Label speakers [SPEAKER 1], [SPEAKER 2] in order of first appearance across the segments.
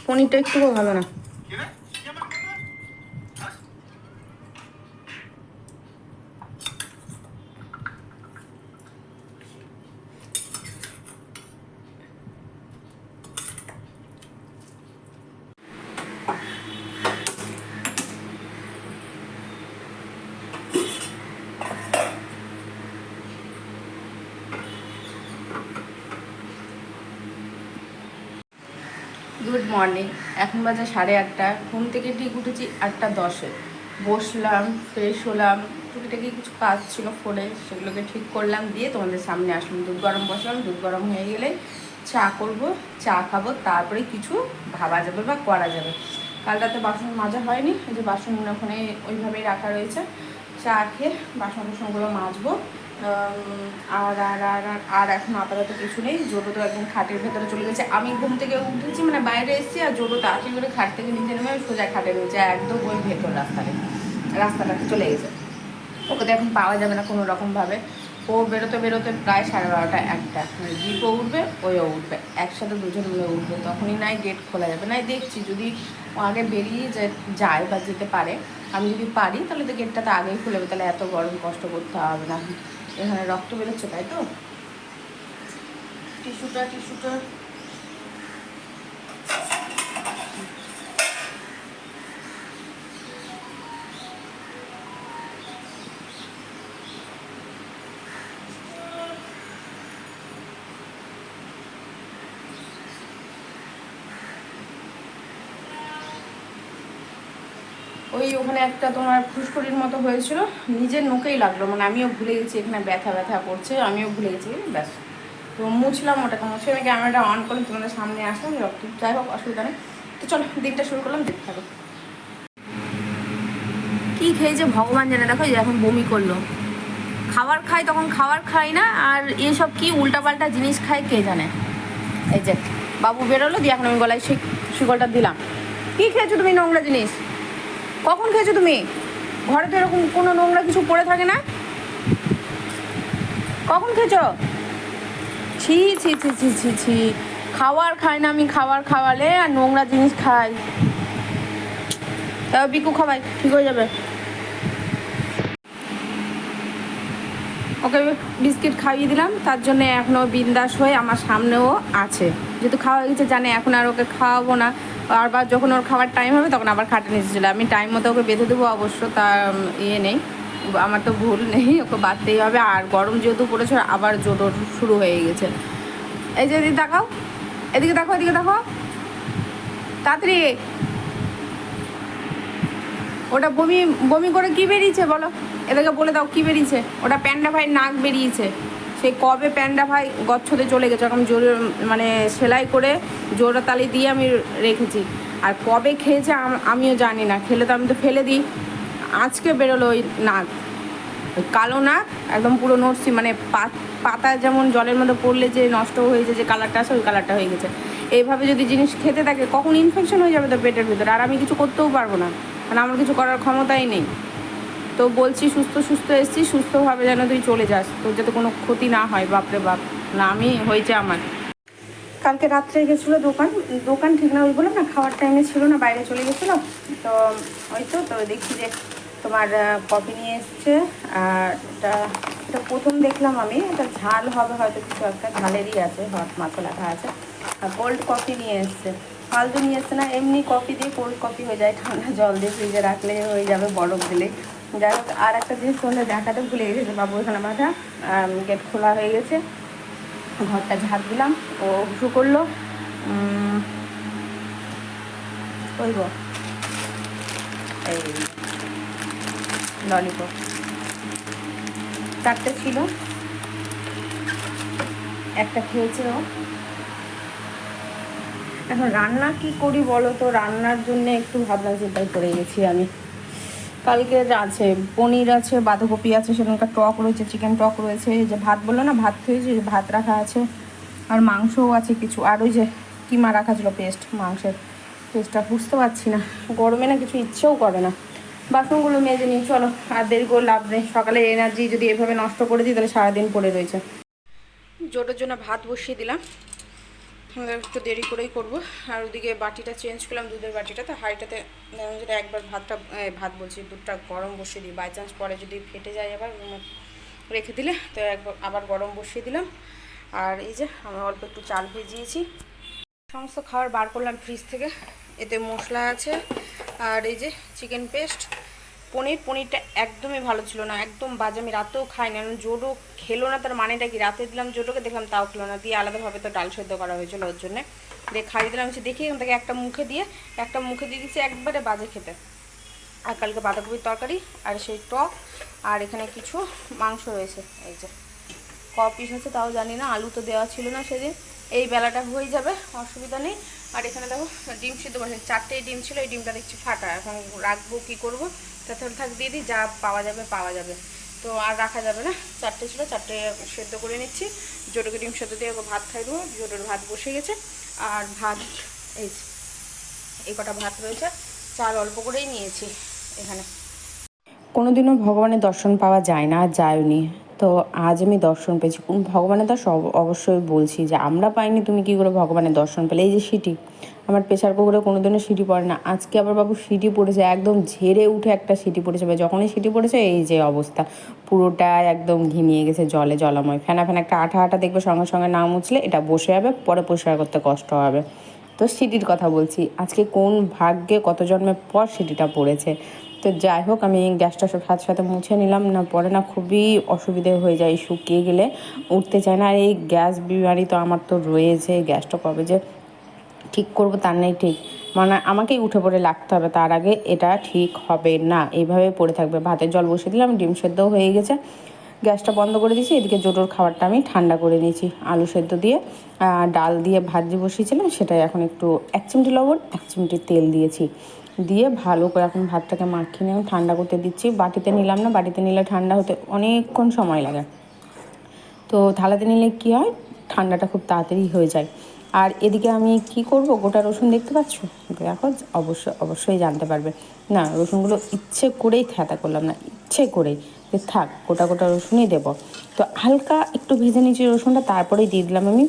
[SPEAKER 1] পনিরটা একটুও ভালো না। Good morning. এখন বাজে 8:30। ঘুম থেকে ঠিক উঠেছি 8:10-এ। বসলাম, ফ্রেশ হলাম, টুকিটাকি কিছু কাজ ছিল ফোনে, সেগুলোকে ঠিক করলাম, দিয়ে তোমাদের সামনে আসলাম। দুধ গরম বসলাম, দুধ গরম হয়ে গেলে চা করব, চা খাবো, তারপরে কিছু ভাবা যাবে বা করা যাবে। কাল রাতে বাসন মাজা হয়নি, এই যে বাসন ওখানে ওইভাবেই রাখা রয়েছে। চা খেয়ে বাসন টাসনগুলো মাজবো। আর আর আর আর এখন আপাতত কিছু নেই। জোটো তো একদম খাটের ভেতরে চলে গেছে। আমি ঘুম থেকে উঠেছি, মানে বাইরে এসেছি, আর জোটো তাড়াতাড়ি করে খাট থেকে নিচে নেমে সোজা খাটে রয়েছে, একদম ওই ভেতর রাস্তাটাতে চলে গেছে। ওকে তো এখন পাওয়া যাবে না কোনো রকমভাবে। ও বেরোতে বেরোতে প্রায় 12:30 1টা, মানে জিপও উঠবে, ওইও উঠবে, একসাথে দুজন মিলে উঠবে। তখনই নাই গেট খোলা যাবে। নাই দেখছি যদি ও আগে বেরিয়ে যায় বা যেতে পারে, আমি যদি পারি তাহলে তো গেটটা তো আগেই খুলে যাবে, তাহলে এত গরম কষ্ট করতে হবে না। এখানে রক্ত বেরোচ্ছে, তাই তো। টিস্যুটা ওই ওখানে একটা তোমার ফুসকুড়ির মতো হয়েছিল, নিজের নোকেই লাগলো, মানে আমিও ভুলে গেছি এখানে ব্যথা করছে, আমিও ভুলে গেছি, ব্যাস। তো মুছলাম, ওটাকে মুছে আমি ক্যামেরাটা অন করে তোমাদের সামনে আসলাম, রক্ত যাই হোক অসুবিধা নেই। তো চলো দিনটা শুরু করলাম, দেখতে থাকো। কী খেয়েছে ভগবান জানে। দেখো যে এখন বমি করলো। খাবার খাই তখন খাবার খাই না, আর এসব কি উল্টাপাল্টা জিনিস খাই কে জানে। এই যে বাবু বেরোলো, দিয়ে এখন আমি গলায় শিকলটা দিলাম। কী খেয়েছো তুমি নোংরা জিনিস? কখন খেয়েছো তুমি? ঘরে তো এরকম কোনো নোংরা কিছু পড়ে থাকে না। কখন খেয়েছো? ছি ছি ছি ছি ছি ছি। খাবার খাই না আমি, খাবার খাওয়ালে আর নোংরা জিনিস খাই। তাও বিকু খাওয়াই, ঠিক হয়ে যাবে। ওকে বিস্কিট খাইয়ে দিলাম, তার জন্য এখনও বিন্দাস হয়ে আমার সামনেও আছে। যেহেতু খাওয়া গেছে জানে, এখন আর ওকে খাওয়াবো না। আবার যখন ওর খাওয়ার টাইম হবে তখন আবার খাটে নিচে চলে। আমি টাইম মতো ওকে বেঁধে দেবো, অবশ্য তার নেই, আমার তো ভুল নেই, ওকে বাঁধতেই হবে। আর গরম যেহেতু পড়েছে, আবার জোর শুরু হয়ে গেছে। এই যে এদিকে দেখাও, এদিকে দেখো, এদিকে দেখো তাড়াতাড়ি। ওটা বমি বমি করে কি বেরিয়েছে বলো? এদেরকে বলে দাও কি বেরিয়েছে। ওটা প্যান্ডা ভাই নাক বেরিয়েছে। সেই কবে প্যান্ডা ভাই গচ্ছতে চলে গেছে, এখন জোরে মানে সেলাই করে জোড়া তালি দিয়ে আমি রেখেছি। আর কবে খেয়েছে আমিও জানি না, খেলে তো আমি তো ফেলে দিই। আজকে বেরোলো ওই নাক, কালো নাক, একদম পুরো নড়ছি, মানে পাতা যেমন জলের মধ্যে পড়লে যে নষ্ট হয়েছে, যে কালারটা আসে ওই কালারটা হয়ে গেছে। এইভাবে যদি জিনিস খেতে থাকে কখন ইনফেকশন হয়ে যাবে তো পেটের ভিতরে, আর আমি কিছু করতেও পারবো না, মানে আমার কিছু করার ক্ষমতাই নেই। তো বলছি সুস্থ এসছি, সুস্থভাবে যেন তুই চলে যাস, তোর যাতে কোনো ক্ষতি না হয়। বাপরে বাপ, না আমি হয়েছে আমার। কালকে রাত্রে গেছিলো দোকান ঠিক না, ওই বললাম না খাওয়ার টাইমে ছিল না, বাইরে চলে গেছিলো। তো ওই তো দেখছি যে তোমার কফি নিয়ে এসছে। আর এটা প্রথম দেখলাম আমি, এটা ঝাল হবে হয়তো, কিছু একটা ঝালেরই আছে, হট মাথা লেখা আছে। আর কোল্ড কফি নিয়ে এসছে, ফালতু নিয়ে এসছে না। এমনি কফি দিয়ে কোল্ড কফি হয়ে যায়, ঠান্ডা জল দিয়ে ফ্রিজে রাখলে হয়ে যাবে, বরফ দিলে। যাই হোক, আর একটা জিনিস তোমাদের দেখাতে ভুলে গেছে, বাবু এখানে বাঁধা, গেট খোলা হয়ে গেছে, ঘরটা ঝাড় দিলাম, ও উঁচু করলো। ওই গো এই ললিপপ 4টে ছিল, একটা খেয়েছে ও। এখন রান্না কি করি বলো তো? রান্নার জন্য একটু ভাবনা চিন্তায় পড়ে গেছি আমি। কালকে আছে পনির আছে, বাঁধাকপি আছে, সেখানকার টক রয়েছে, চিকেন টক রয়েছে, এই যে ভাত বললো না, ভাত খেয়েছি, ভাত রাখা আছে, আর মাংসও আছে কিছু, আর ওই যে কিমা রাখা ছিল পেস্ট, মাংসের পেস্টটা বুঝতে পারছি না, গরমে না কিছু ইচ্ছেও করে না। বাসনগুলো মেজে নিই চলো, আর দেরি করে লাভ নেই। সকালের এনার্জি যদি এভাবে নষ্ট করে দিই তাহলে সারাদিন পড়ে রয়েছে। জোটের জন্য ভাত বসিয়ে দিলাম, একটু দেরি করেই করব। আর ওদিকে বাটিটা চেঞ্জ করলাম, দুধের বাটিটা, তো হাঁড়িটাতে যদি একবার ভাত বলছি দুধটা গরম বসিয়ে দিই, বাই চান্স পরে যদি ফেটে যায় আবার রেখে দিলে, তো একবার আবার গরম বসিয়ে দিলাম। আর এই যে আমি অল্প একটু চাল ভিজিয়েছি, সমস্ত খাবার বার করলাম ফ্রিজ থেকে। এতে মশলা আছে, আর এই যে চিকেন পেস্ট, পনিরটা একদমই ভালো ছিল না, একদম বাজে। আমি রাতেও খাই না, জোরও খেলো না। তার মানেটা কি, রাতে দিলাম জোটোকে, দেখলাম তাও খেলো না, দিয়ে আলাদাভাবে তো ডাল সেদ্ধ করা হয়েছিল ওর জন্যে, দিয়ে খাইয়ে দিলাম। সে দেখি এখান থেকে একটা মুখে দিয়ে দিয়েছি, একবারে বাজে খেতে। আর কালকে বাঁধাকপির তরকারি, আর সেই টক, আর এখানে কিছু মাংস রয়েছে, এই যে পিস আছে তাও জানি না, আলু তো দেওয়া ছিল না সেদিন। এই বেলাটা হয়ে যাবে, অসুবিধা নেই। আর এখানে দেখো ডিম সিদ্ধ বসে, 4টে ডিম ছিল, এই ডিমটা দেখছি ফাটা, এখন রাখবো কি করবো, তাতে থাক দিয়ে দিই, যা পাওয়া যাবে, তো আর রাখা যাবে না। 4টে ছিল, 4টে সেদ্ধ করে নিচ্ছি। জোটোকে ডিম সেদ্ধ দিয়ে ভাত খাই দেবো, জোটোর ভাত বসে গেছে। আর ভাত এই কটা ভাত রয়েছে, চাল অল্প করেই নিয়েছি এখানে। কোনো দিনও ভগবানের দর্শন পাওয়া যায় না, আর যায়নি, তো আজ আমি দর্শন পেয়েছি। কোন ভগবানের দর্শন অবশ্যই বলছি যে আমরা পাইনি, তুমি কি করে ভগবানের দর্শন পেলে। এই যে সিটি, আমার প্রেশার কুকারে কোনো দিনও সিটি পড়ে না, আজকে আবার বাবু সিটি পড়েছে, একদম ঝেড়ে উঠে একটা সিটি পড়েছে। যখনই সিটি পড়েছে এই যে অবস্থা, পুরোটা একদম ঘিমিয়ে গেছে, জলময়। ফেনা একটা আঠা দেখবে, সঙ্গে সঙ্গে না মুছলে এটা বসে যাবে, পরে পরিষ্কার করতে কষ্ট হবে। তো সিটির কথা বলছি, আজকে কোন ভাগ্যে কত জন্মের পর সিটিটা পড়েছে। তো যাই হোক, আমি গ্যাসটা সাথে মুছে নিলাম, না পরে না খুবই অসুবিধে হয়ে যায়, শুকিয়ে গেলে উঠতে চায় না। আর এই গ্যাস বিমারি তো আমার তো রয়েছে, গ্যাসটা কবে যে ঠিক করব তার নেই ঠিক, মানে আমাকেই উঠে পড়ে লাগতে হবে, তার আগে এটা ঠিক হবে না, এইভাবে পড়ে থাকবে। ভাতের জল বসিয়ে দিলাম, ডিম সেদ্ধও হয়ে গেছে, গ্যাসটা বন্ধ করে দিয়েছি। এদিকে জোটোর খাবারটা আমি ঠান্ডা করে নিয়েছি, আলু সেদ্ধ দিয়ে ডাল দিয়ে ভাজি বসিয়েছিলাম, সেটাই এখন একটু 1 চিমটি লবণ 1 চিমটি তেল দিয়েছি, দিয়ে ভালো করে এখন ভাতটাকে মাখিয়ে নিয়ে ঠান্ডা করতে দিচ্ছি। বাটিতে নিলাম না, বাটিতে নিলে ঠান্ডা হতে অনেকক্ষণ সময় লাগে, তো থালাতে নিলে কী হয়, ঠান্ডাটা খুব তাড়াতাড়ি হয়ে যায়। আর এদিকে আমি কি করব, গোটা রসুন দেখতে পাচ্ছ, দেখো অবশ্যই জানতে পারবে না, রসুনগুলো ইচ্ছে করেই থ্যাতা করলাম না, ইচ্ছে করেই যে থাক গোটা রসুনই দেবো। তো হালকা একটু ভেজে নিয়েছি রসুনটা, তারপরেই দিয়ে দিলাম আমি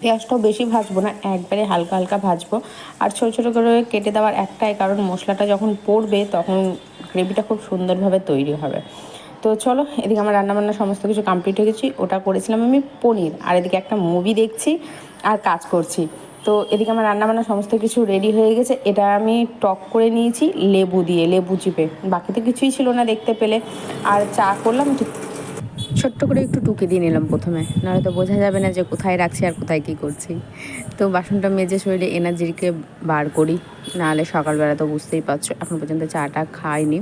[SPEAKER 1] পেঁয়াজটাও বেশি ভাজবো না, একবারে হালকা ভাজবো। আর ছোটো করে কেটে দেওয়ার একটাই কারণ, মশলাটা যখন পড়বে তখন গ্রেভিটা খুব সুন্দরভাবে তৈরি হবে। তো চলো, এদিকে আমার রান্নাবান্না সমস্ত কিছু কমপ্লিট হয়ে গেছি। ওটা করেছিলাম আমি পনির, আর এদিকে একটা মুভি দেখছি আর কাজ করছি। তো এদিকে আমার রান্নাবান্না সমস্ত কিছু রেডি হয়ে গেছে। এটা আমি টক করে নিয়েছি লেবু চিপে, বাকিতে কিছুই ছিল না দেখতে পেলে। আর চা করলাম, ছোট্ট করে একটু টুকে দিয়ে নিলাম প্রথমে, নাহলে তো বোঝা যাবে না যে কোথায় রাখছি আর কোথায় কী করছি। তো বাসনটা মেজে শরীরে এনার্জিকে বার করি, নাহলে সকালবেলা তো বুঝতেই পারছো এখন পর্যন্ত চাটা খাইনি।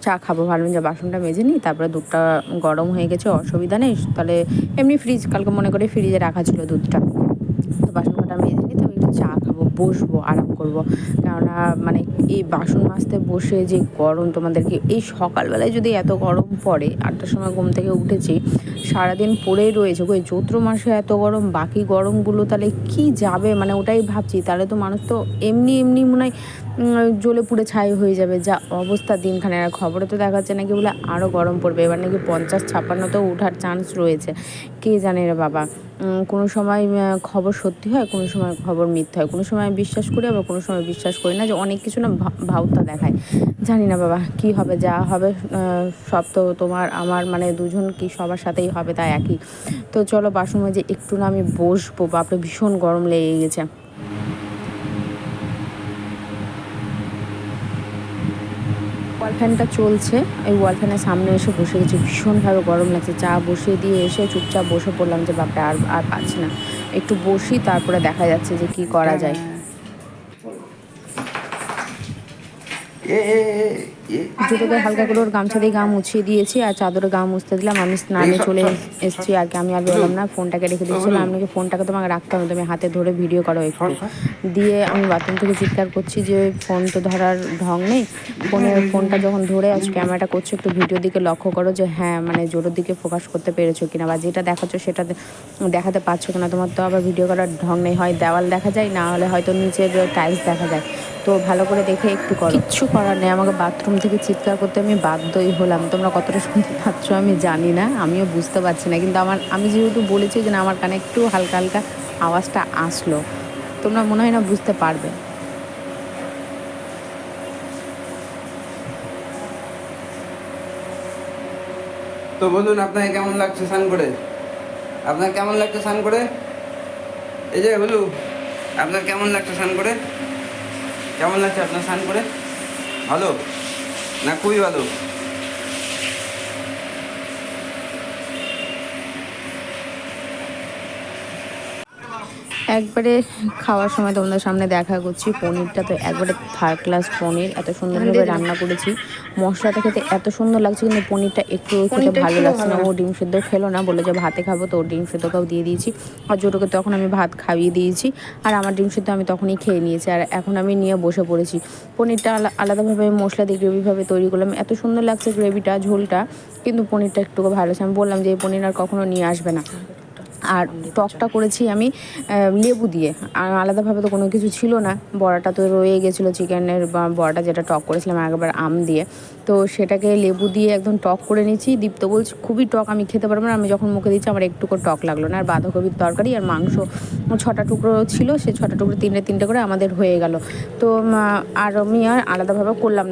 [SPEAKER 1] চা খাবো ভালো, যে বাসনটা মেজে নিই, তারপরে দুধটা গরম হয়ে গেছে, অসুবিধা নেই। তাহলে এমনি কালকে মনে করে ফ্রিজে রাখা ছিল দুধটা, তো বাসন কটা মেজে নিই, তো আমি একটু চা খাবো, বসবো, আরাম করবো। কেননা মানে এই বাসন মাজতে বসে যে গরম, তোমাদেরকে এই সকালবেলায় যদি এত গরম পড়ে, 8টার সময় ঘুম থেকে উঠেছি, সারাদিন পড়েই রয়েছে ওই চৈত্র মাসে এত গরম, বাকি গরমগুলো তাহলে কি যাবে, মানে ওটাই ভাবছি। তাহলে তো মানুষ তো এমনি মনে হয় জ্বলে পুড়ে ছাই হয়ে যাবে, যা অবস্থা দিনখানে। আর খবরে তো দেখাচ্ছে নাকি বলে আরও গরম পড়বে, এবার নাকি 50-56তেও ওঠার চান্স রয়েছে, কে জানে রে বাবা। কোনো সময় খবর সত্যি হয়, কোনো সময় খবর মিথ্যা হয়, কোনো সময় বিশ্বাস করি, আবার কোনো সময় বিশ্বাস করি না, যে অনেক কিছু না ভাউতা দেখায়। জানি না বাবা কি হবে, যা হবে সব তো তোমার আমার মানে দুজন কি সবার সাথেই হবে, তা একই। তো চলো বাসন মাজে একটু না আমি বসবো, বাপরে ভীষণ গরম লেগে গেছে। ওয়াল ফ্যানটা চলছে, এই ওয়াল ফ্যানের সামনে এসে বসে গেছি, ভীষণভাবে গরম লাগছে। চা বসিয়ে দিয়ে এসে চুপচাপ বসে পড়লাম, যে বাপরে আর পাচ্ছি না, একটু বসি, তারপরে দেখা যাচ্ছে যে কি করা যায়। জুতোকে হালকা করে ওর গামছা দিয়ে গা মুছিয়ে দিয়েছি, আর চাদরে গা মুছতে দিলাম। আমি স্নানে চলে এসেছি, আর কি আমি আর বেরোলাম না, ফোনটাকে রেখে দিয়েছিলাম। আমি ফোনটাকে তোমাকে রাখতে হবে, তুমি হাতে ধরে ভিডিও করো একটু। দিয়ে আমি বাথরুম থেকে চিৎকার করছি যে ফোন তো ধরার ঢং নেই, ফোনটা যখন ধরে আজ ক্যামেরাটা করছো, একটু ভিডিও দিকে লক্ষ্য করো, যে হ্যাঁ মানে জোরের দিকে ফোকাস করতে পেরেছো কিনা, বা যেটা দেখাচ্ছ সেটা দেখাতে পারছো কিনা। তোমার তো আবার ভিডিও করার ঢং নেই, হয় দেওয়াল দেখা যায়, না হলে হয়তো নিচের টাইলস দেখা যায়, তো ভালো করে দেখে একটু করো। কিচ্ছু করার নেই, আমাকে বাথরুম থেকে চিৎকার করতে আমি বাধ্যই হলাম। তোমরা কতটা শুনতে পাচ্ছ আমি জানি না, আমিও বুঝতে পারছি না, কিন্তু আমি যেহেতু বলেছি যে না, আমার কানে একটু হালকা আওয়াজটা আসলো, তোমরা মনে হয় না বুঝতে পারবে।
[SPEAKER 2] তো বলুন আপনাকে কেমন লাগছে স্নান করে? আপনার কেমন লাগছে স্নান করে? এই যে বলু, আপনার কেমন লাগছে স্নান করে? কেমন লাগছে আপনার স্নান করে? ভালো না খুবই ভালো?
[SPEAKER 1] একবারে খাওয়ার সময় তোমাদের সামনে দেখা করছি, পনিরটা তো একবারে থার্ড ক্লাস পনির, এত সুন্দরভাবে রান্না করেছি। মশলাটা খেতে এত সুন্দর লাগছে, কিন্তু পনিরটা একটু খেতে ভালো লাগছে না। ও ডিম সেদ্ধ খেলো না, বলে যে ভাতে খাবো, তো ওর ডিম সেদ্ধটাও দিয়ে দিয়েছি। আর জোটোকে তখন আমি ভাত খাইয়ে দিয়েছি, আর আমার ডিম সেদ্ধ আমি তখনই খেয়ে নিয়েছি। আর এখন আমি নিয়ে বসে পড়েছি। পনিরটা আলাদাভাবে মশলা দিয়ে গ্রেভিভাবে তৈরি করলাম, এত সুন্দর লাগছে গ্রেভিটা, ঝোলটা, কিন্তু পনিরটা একটু ভালো আছে। আমি বললাম যে এই পনির আর কখনো নিয়ে আসবে না। আর টকটা করেছি আমি লেবু দিয়ে, আর আলাদাভাবে তো কোনো কিছু ছিল না। বড়াটা তো রয়ে গেছিলো, চিকেনের বড়াটা যেটা টক করেছিলাম একবার আম দিয়ে, তো সেটাকে লেবু দিয়ে একদম টক করে নিয়েছি। দীপ্ত বলছি খুবই টক, আমি খেতে পারবো না। আমি যখন মুখে দিচ্ছি আমার একটুকু টক লাগলো না। আর বাঁধাকপির তরকারি আর মাংস 6টা টুকরো ছিল, সে 6টা টুকরো 3টে করে আমাদের হয়ে গেল। তো আর আমি আর আলাদাভাবে করলাম না।